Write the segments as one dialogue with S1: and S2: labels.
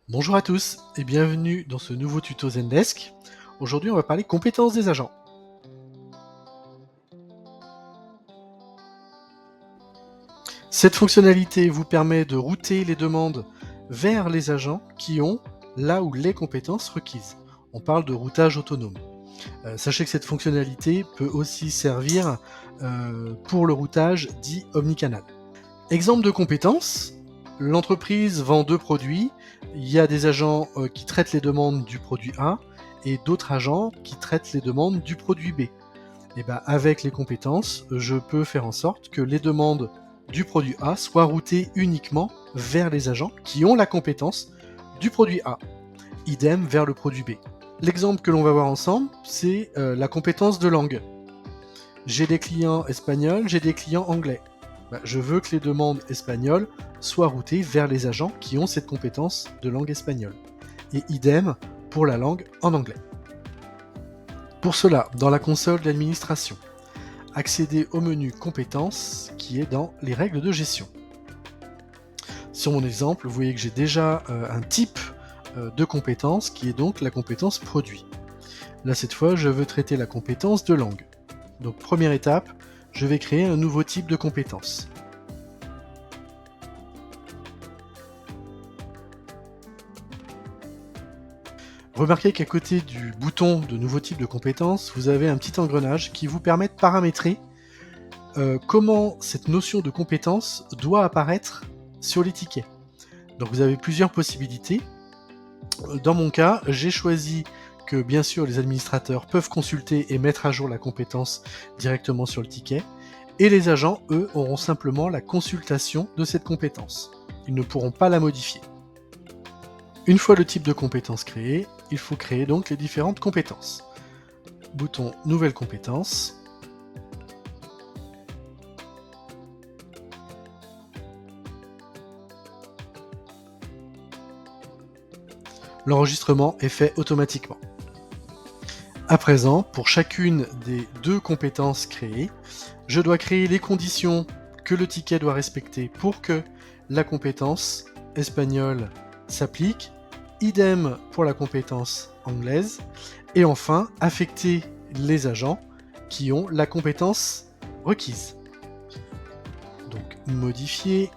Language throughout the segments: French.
S1: Bonjour à tous et bienvenue dans ce nouveau tuto Zendesk. Aujourd'hui, on va parler compétences des agents. Cette fonctionnalité vous permet de router les demandes vers les agents qui ont là où les compétences requises. On parle de routage autonome. Sachez que cette fonctionnalité peut aussi servir pour le routage dit omnicanal. Exemple de compétences, l'entreprise vend deux produits, il y a des agents qui traitent les demandes du produit A et d'autres agents qui traitent les demandes du produit B. Et avec les compétences, je peux faire en sorte que les demandes du produit A soient routées uniquement vers les agents qui ont la compétence du produit A. Idem vers le produit B. L'exemple que l'on va voir ensemble, c'est la compétence de langue. J'ai des clients espagnols, j'ai des clients anglais. Je veux que les demandes espagnoles soient routées vers les agents qui ont cette compétence de langue espagnole. Et idem pour la langue en anglais. Pour cela, dans la console d'administration, accédez au menu compétences qui est dans les règles de gestion. Sur mon exemple, vous voyez que j'ai déjà un type de compétence qui est donc la compétence produit. Là, cette fois, je veux traiter la compétence de langue. Donc, première étape, je vais créer un nouveau type de compétence. Remarquez qu'à côté du bouton de nouveau type de compétence, vous avez un petit engrenage qui vous permet de paramétrer comment cette notion de compétence doit apparaître sur les tickets. Donc vous avez plusieurs possibilités. Dans mon cas, j'ai choisi que bien sûr les administrateurs peuvent consulter et mettre à jour la compétence directement sur le ticket, et les agents, eux, auront simplement la consultation de cette compétence. Ils ne pourront pas la modifier. Une fois le type de compétence créé, il faut créer donc les différentes compétences. Bouton Nouvelle compétence. L'enregistrement est fait automatiquement. À présent, pour chacune des deux compétences créées, je dois créer les conditions que le ticket doit respecter pour que la compétence espagnole s'applique, idem pour la compétence anglaise, et enfin affecter les agents qui ont la compétence requise. Donc modifier,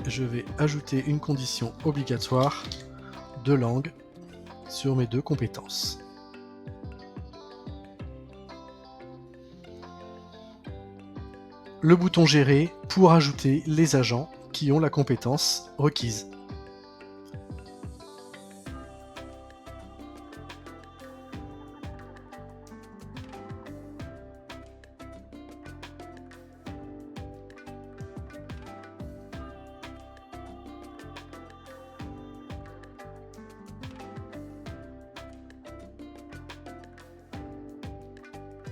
S1: je vais ajouter une condition obligatoire de langue sur mes deux compétences. Le bouton Gérer pour ajouter les agents qui ont la compétence requise.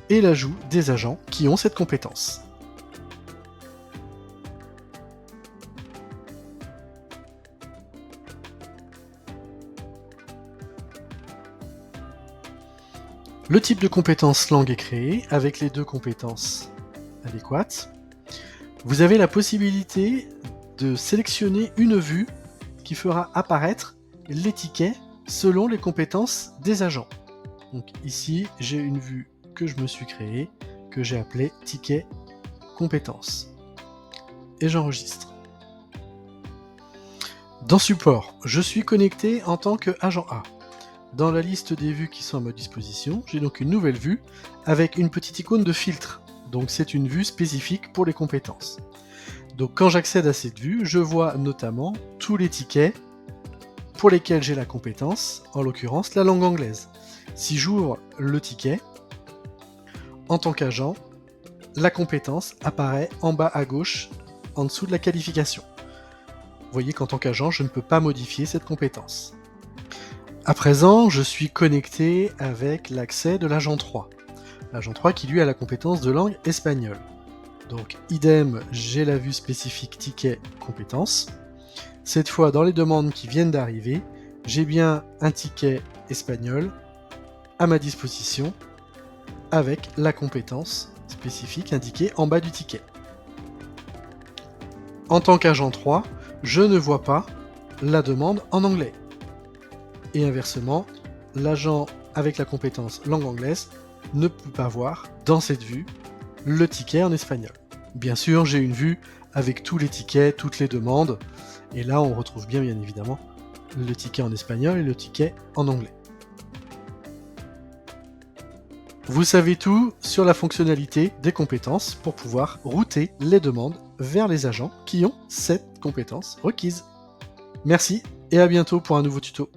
S1: Et l'ajout des agents qui ont cette compétence. Le type de compétence langue est créé avec les deux compétences adéquates. Vous avez la possibilité de sélectionner une vue qui fera apparaître les tickets selon les compétences des agents. Donc ici, j'ai une vue que je me suis créée, que j'ai appelée ticket compétences. Et j'enregistre. Dans support, je suis connecté en tant qu'agent A. Dans la liste des vues qui sont à ma disposition, j'ai donc une nouvelle vue avec une petite icône de filtre. Donc c'est une vue spécifique pour les compétences. Donc quand j'accède à cette vue, je vois notamment tous les tickets pour lesquels j'ai la compétence, en l'occurrence la langue anglaise. Si j'ouvre le ticket, en tant qu'agent, la compétence apparaît en bas à gauche, en dessous de la qualification. Vous voyez qu'en tant qu'agent, je ne peux pas modifier cette compétence. À présent, je suis connecté avec l'accès de l'agent 3. L'agent 3 qui lui a la compétence de langue espagnole. Donc idem, j'ai la vue spécifique ticket compétences. Cette fois, dans les demandes qui viennent d'arriver, j'ai bien un ticket espagnol à ma disposition avec la compétence spécifique indiquée en bas du ticket. En tant qu'agent 3, je ne vois pas la demande en anglais. Et inversement, l'agent avec la compétence langue anglaise ne peut pas voir dans cette vue le ticket en espagnol. Bien sûr, j'ai une vue avec tous les tickets, toutes les demandes, et là on retrouve bien évidemment le ticket en espagnol et le ticket en anglais. Vous savez tout sur la fonctionnalité des compétences pour pouvoir router les demandes vers les agents qui ont cette compétence requise. Merci et à bientôt pour un nouveau tuto.